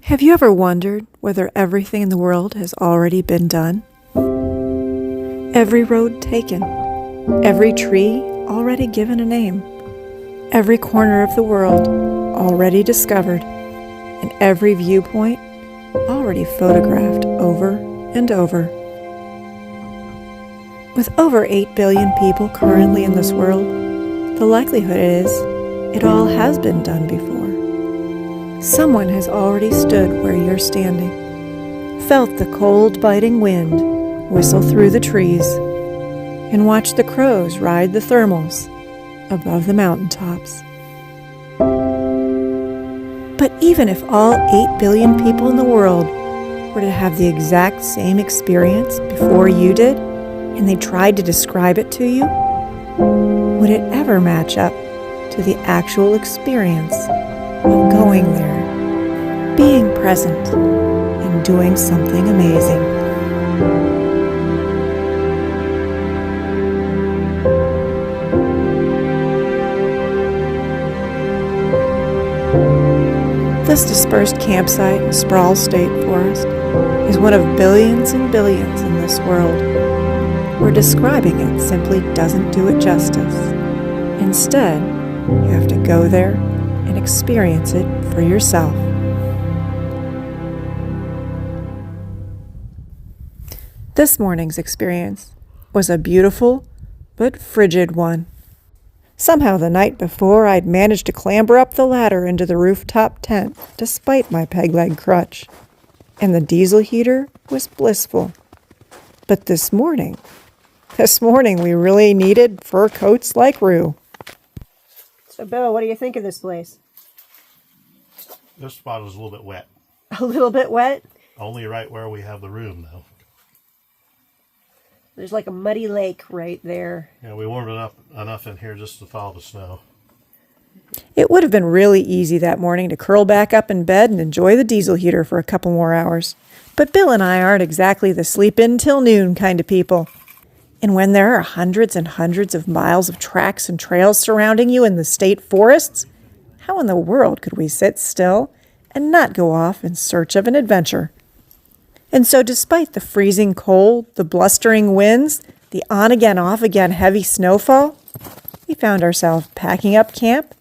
Have you ever wondered whether everything in the world has already been done? Every road taken, every tree already given a name, every corner of the world already discovered, and every viewpoint already photographed over and over. With over 8 billion people currently in this world, the likelihood is it all has been done before. Someone has already stood where you're standing, felt the cold biting wind whistle through the trees, and watched the crows ride the thermals above the mountaintops. But even if all 8 billion people in the world were to have the exact same experience before you did, and they tried to describe it to you, would it ever match up to the actual experience of going there, being present, and doing something amazing? This dispersed campsite in Sproul State Forest is one of billions and billions in this world, where describing it simply doesn't do it justice. Instead, you have to go there and experience it for yourself. This morning's experience was a beautiful but frigid one. Somehow the night before, I'd managed to clamber up the ladder into the rooftop tent despite my peg leg crutch, and the diesel heater was blissful. But this morning we really needed fur coats like Rue. So, Bill, what do you think of this place? This spot is a little bit wet. A little bit wet? Only right where we have the room, though. There's like a muddy lake right there. Yeah, we warmed it up enough in here just to thaw the snow. It would have been really easy that morning to curl back up in bed and enjoy the diesel heater for a couple more hours. But Bill and I aren't exactly the sleep in till noon kind of people. And when there are hundreds and hundreds of miles of tracks and trails surrounding you in the state forests, how in the world could we sit still and not go off in search of an adventure? And so despite the freezing cold, the blustering winds, the on-again, off-again heavy snowfall, we found ourselves packing up camp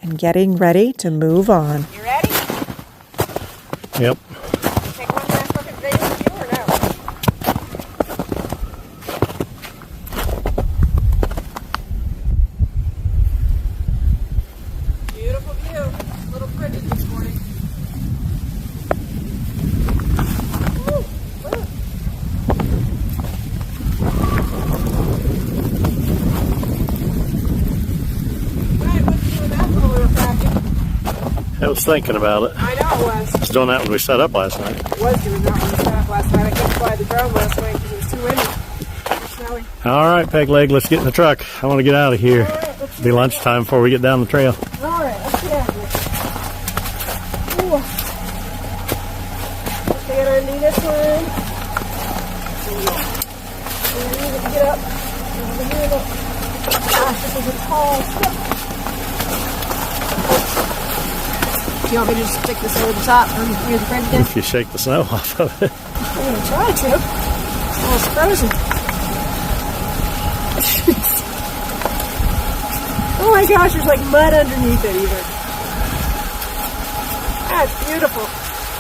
and getting ready to move on. You ready? Yep. Take one last look at video with you or no? Beautiful view. A little frigid this morning. I was thinking about it. I know it was. I was doing that when we set up last night. It was doing that when we set up last night. I couldn't fly the drone last night because it was too windy. Too snowy. All right, peg leg, let's get in the truck. I want to get out of here. It'll be lunchtime before we get down the trail. All right, let's get out of here. Ooh. Let's get underneath this one. And we need to get up. Gosh, this is a tall step. Do you want me to just stick this over the top or near the fridge again? If you shake the snow off of it. I'm going to try to. Oh, it's frozen. Oh my gosh, there's like mud underneath it even. That's beautiful.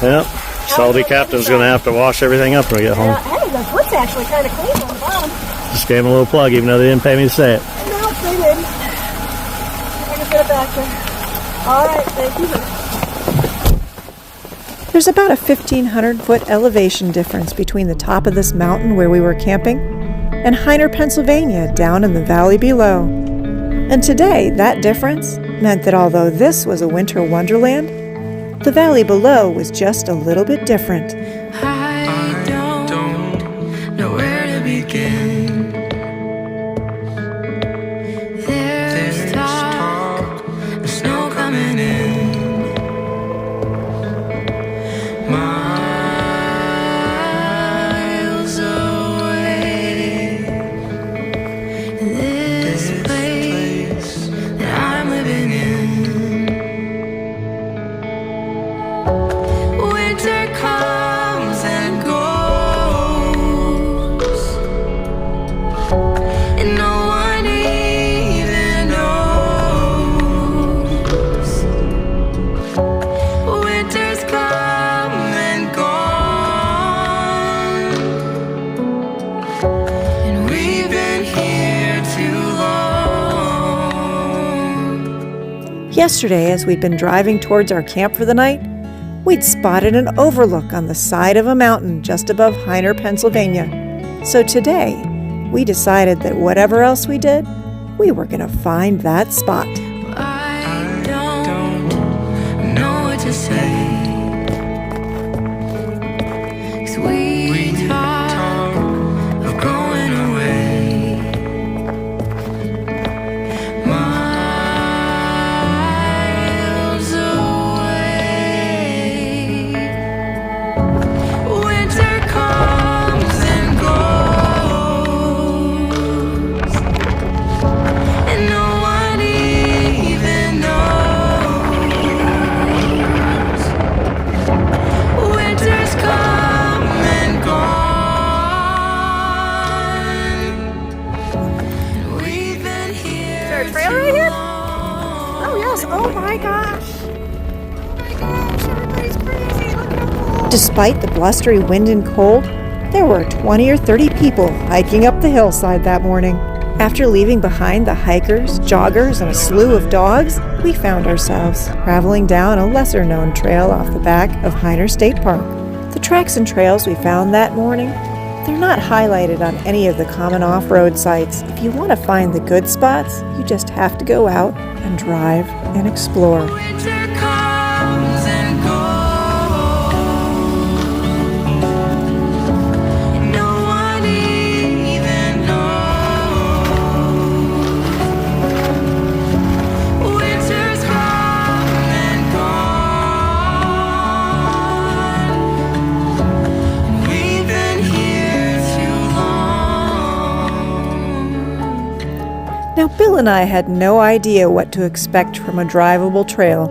Yep. Salty Captain's going to have to wash everything up when we get home. Hey, the foot's actually kind of clean on the bottom. Just gave him a little plug even though they didn't pay me to say it. No, they didn't. I can fit it back there. All right, thank you. There's about a 1,500-foot elevation difference between the top of this mountain where we were camping and Hyner, Pennsylvania, down in the valley below. And today, that difference meant that although this was a winter wonderland, the valley below was just a little bit different. I don't know where to begin. There's talk of snow coming in. Miles away. This place that I'm living in. Winter Yesterday, as we'd been driving towards our camp for the night, we'd spotted an overlook on the side of a mountain just above Hyner, Pennsylvania. So today, we decided that whatever else we did, we were going to find that spot. I don't know what to say. 'Cause we talk of going away. Miles away. Winter comes and goes, and no one even knows. Winter's come and gone. We've been here. Is there a trail right here? Oh, yes. Oh, my gosh. Oh, my gosh. Everybody's crazy. Look how cool. Despite the blustery wind and cold, there were 20 or 30 people hiking up the hillside that morning. After leaving behind the hikers, joggers, and a slew of dogs, we found ourselves traveling down a lesser-known trail off the back of Hyner State Park. The tracks and trails we found that morning, they're not highlighted on any of the common off-road sites. If you want to find the good spots, you just have to go out and drive and explore. Winter comes and goes, and no one even knows. Winter's come and gone, and we've been here too long. Now, Bill and I had no idea what to expect from a drivable trail,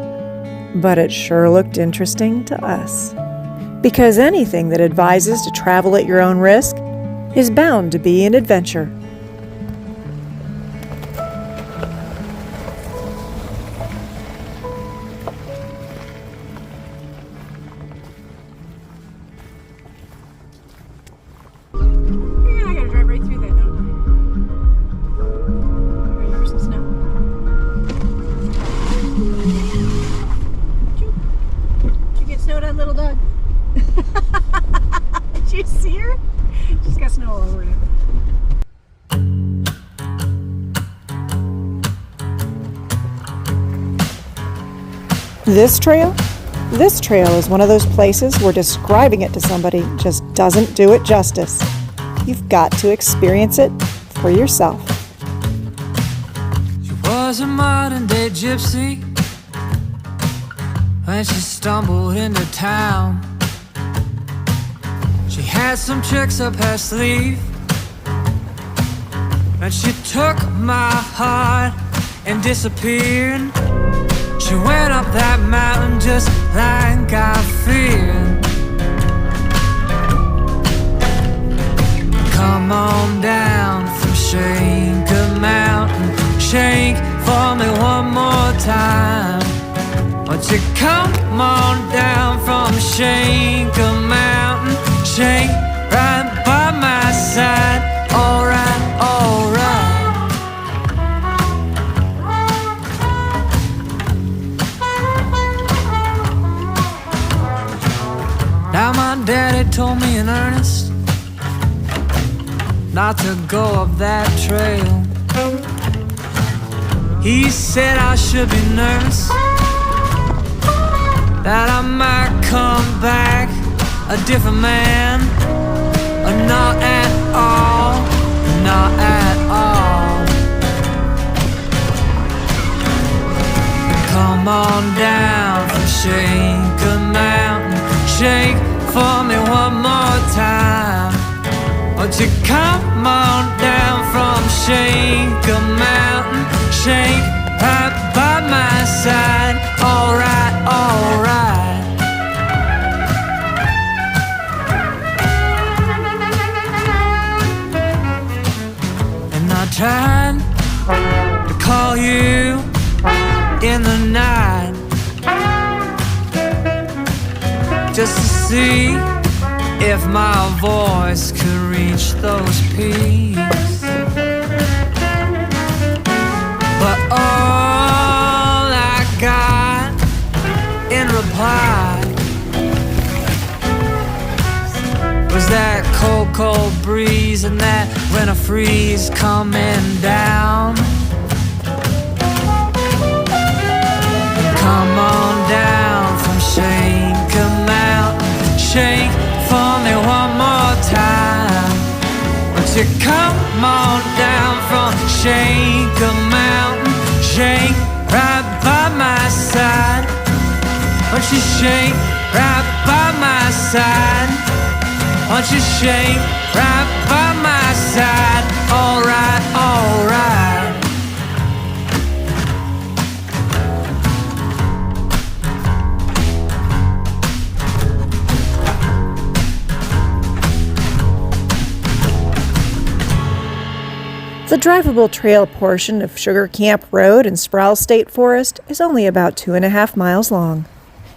but it sure looked interesting to us. Because anything that advises to travel at your own risk is bound to be an adventure. Yeah, I gotta drive right through that, don't I? Here, here's some snow. Did you get snowed on, little dog? Did you see her? She's got snow all over her. This trail? This trail is one of those places where describing it to somebody just doesn't do it justice. You've got to experience it for yourself. She was a modern-day gypsy when she stumbled into town. She had some tricks up her sleeve, and she took my heart and disappeared. She went up that mountain just like I feared. Come on down from Shaker Mountain, shake for me one more time. Won't you come on down from Shaker Mountain, shake right by my side. Alright, alright. Now my daddy told me in earnest not to go up that trail. He said I should be nervous, that I might come back a different man. Not at all, not at all. Come on down from Shaker Mountain, shake for me one more time. Won't you come on down from Shaker Mountain, shake right by my side. Alright, alright. And I tried to call you in the night, just to see if my voice could reach those peaks. But all I got why was that cold, cold breeze and that winter freeze coming down? Come on down from Shanker Mountain, shake for me one more time. Won't you come on down from Shanker Mountain, shake right by my side. Won't you shake right by my side? Won't you shake right by my side? Alright, alright. The drivable trail portion of Sugar Camp Road in Sproul State Forest is only about 2.5 miles long.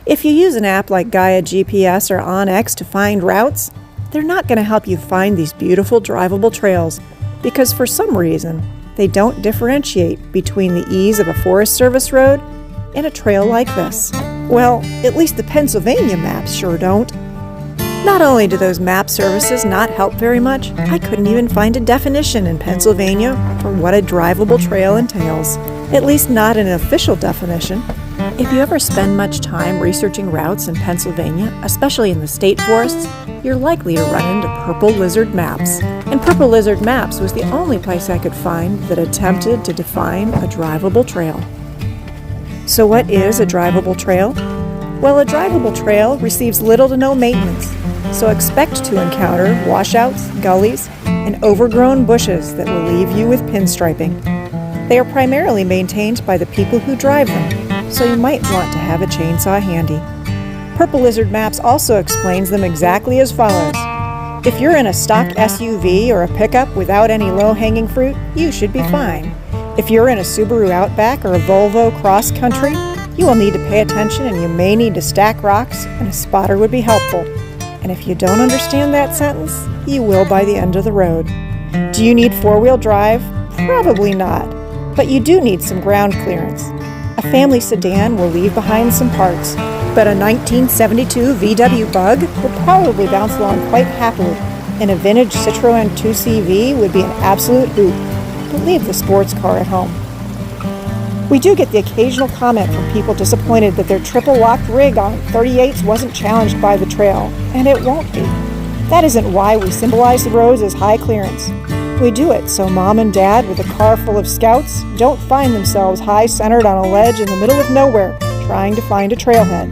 If you use an app like Gaia GPS or OnX to find routes, they're not going to help you find these beautiful drivable trails because for some reason they don't differentiate between the ease of a Forest Service road and a trail like this. Well, at least the Pennsylvania maps sure don't. Not only do those map services not help very much, I couldn't even find a definition in Pennsylvania for what a drivable trail entails, at least not an official definition. If you ever spend much time researching routes in Pennsylvania, especially in the state forests, you're likely to run into Purple Lizard Maps. And Purple Lizard Maps was the only place I could find that attempted to define a drivable trail. So what is a drivable trail? Well, a drivable trail receives little to no maintenance, so expect to encounter washouts, gullies, and overgrown bushes that will leave you with pinstriping. They are primarily maintained by the people who drive them, so you might want to have a chainsaw handy. Purple Lizard Maps also explains them exactly as follows. If you're in a stock SUV or a pickup without any low-hanging fruit, you should be fine. If you're in a Subaru Outback or a Volvo Cross Country, you will need to pay attention and you may need to stack rocks, and a spotter would be helpful. And if you don't understand that sentence, you will by the end of the road. Do you need four-wheel drive? Probably not. But you do need some ground clearance. A family sedan will leave behind some parts, but a 1972 VW Bug will probably bounce along quite happily, and a vintage Citroën 2CV would be an absolute hoot. But leave the sports car at home. We do get the occasional comment from people disappointed that their triple-locked rig on 38s wasn't challenged by the trail, and it won't be. That isn't why we symbolize the roads as high clearance. We do it so Mom and Dad with a car full of scouts don't find themselves high-centered on a ledge in the middle of nowhere trying to find a trailhead.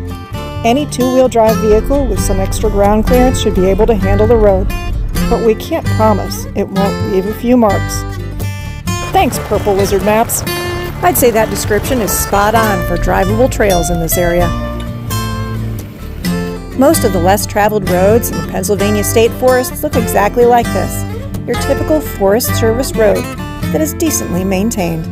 Any two-wheel drive vehicle with some extra ground clearance should be able to handle the road, but we can't promise it won't leave a few marks. Thanks, Purple Lizard Maps. I'd say that description is spot on for drivable trails in this area. Most of the less traveled roads in the Pennsylvania State Forests look exactly like this, your typical Forest Service road that is decently maintained.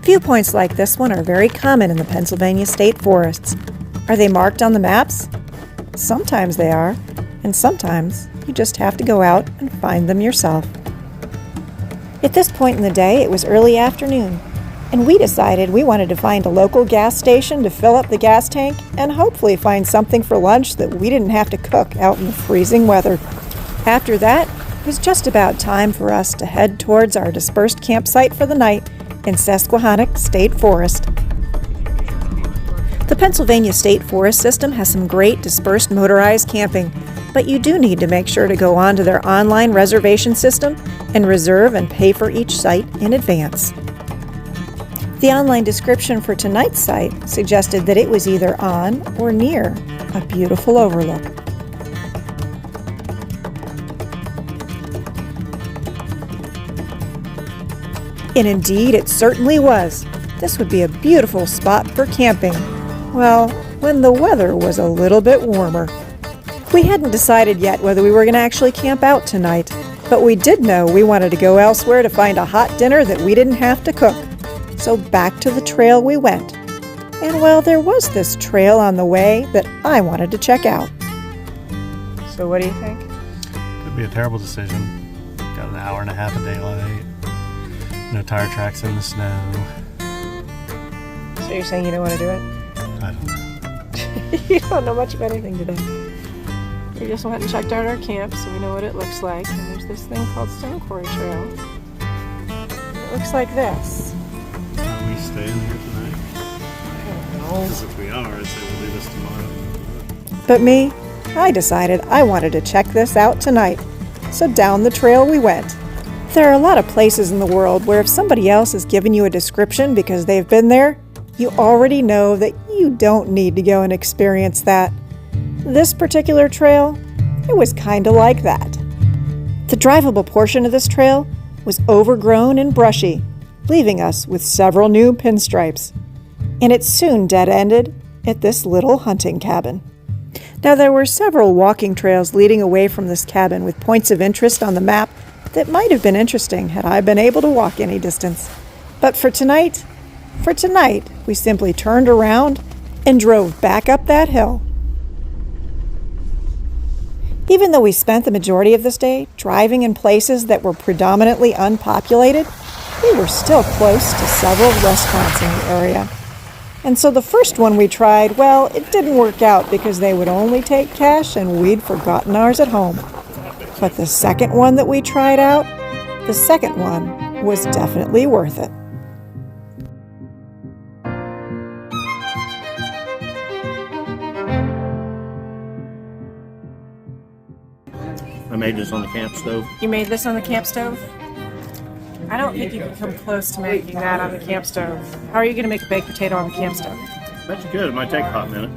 Viewpoints like this one are very common in the Pennsylvania State Forests. Are they marked on the maps? Sometimes they are, and sometimes you just have to go out and find them yourself. At this point in the day, it was early afternoon, and we decided we wanted to find a local gas station to fill up the gas tank and hopefully find something for lunch that we didn't have to cook out in the freezing weather. After that, it was just about time for us to head towards our dispersed campsite for the night in Susquehannock State Forest. The Pennsylvania State Forest System has some great dispersed motorized camping, But you do need to make sure to go onto their online reservation system and reserve and pay for each site in advance. The online description for tonight's site suggested that it was either on or near a beautiful overlook. And indeed, it certainly was. This would be a beautiful spot for camping. Well, when the weather was a little bit warmer. We hadn't decided yet whether we were going to actually camp out tonight, but we did know we wanted to go elsewhere to find a hot dinner that we didn't have to cook. So back to the trail we went. And well, there was this trail on the way that I wanted to check out. So what do you think? Could be a terrible decision. Got an hour and a half of daylight. No tire tracks in the snow. So you're saying you don't want to do it? I don't know. You don't know much of anything today. We just went and checked out our camp so we know what it looks like. And there's this thing called Quarry Trail. It looks like this. Are we staying here tonight? I don't know. Because if we are, I'd say we'll do this tomorrow. But me, I decided I wanted to check this out tonight. So down the trail we went. There are a lot of places in the world where if somebody else has given you a description because they've been there, you already know that you don't need to go and experience that. This particular trail, it was kind of like that. The drivable portion of this trail was overgrown and brushy, leaving us with several new pinstripes. And it soon dead-ended at this little hunting cabin. Now there were several walking trails leading away from this cabin with points of interest on the map that might have been interesting had I been able to walk any distance. But for tonight, we simply turned around and drove back up that hill. Even though we spent the majority of this day driving in places that were predominantly unpopulated, we were still close to several restaurants in the area. And so the first one we tried, well, it didn't work out because they would only take cash and we'd forgotten ours at home. But the second one that we tried out, the second one was definitely worth it. I made this on the camp stove. You made this on the camp stove? I don't think you can come close to making that on the camp stove. How are you going to make a baked potato on the camp stove? Bet you could. It might take a hot minute.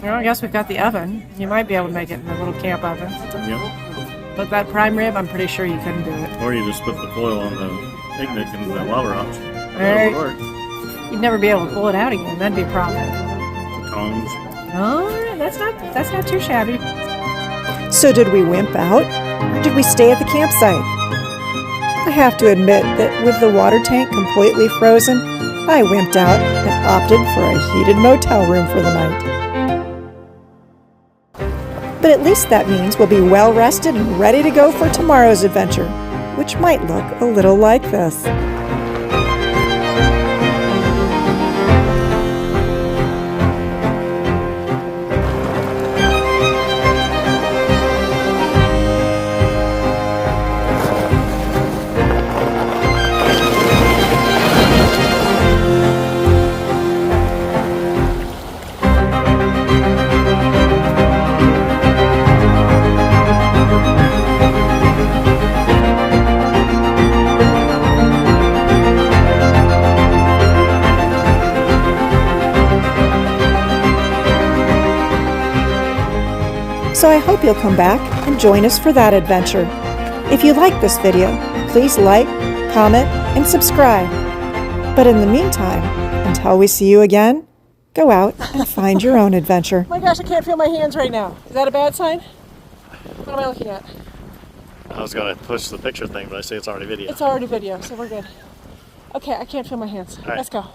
Well, I guess we've got the oven. You might be able to make it in the little camp oven. Yep. But that prime rib, I'm pretty sure you couldn't do it. Or you just put the foil on the picnic and the lava rocks. Right. That would work. You'd never be able to pull it out again. That'd be a problem. The tongs. Oh, that's not too shabby. So did we wimp out, or did we stay at the campsite? I have to admit that with the water tank completely frozen, I wimped out and opted for a heated motel room for the night. But at least that means we'll be well rested and ready to go for tomorrow's adventure, which might look a little like this. So I hope you'll come back and join us for that adventure. If you like this video, please like, comment, and subscribe. But in the meantime, until we see you again, go out and find your own adventure. Oh my gosh, I can't feel my hands right now. Is that a bad sign? What am I looking at? I was going to push the picture thing, but I see it's already video. It's already video, so we're good. Okay, I can't feel my hands. All right. Let's go.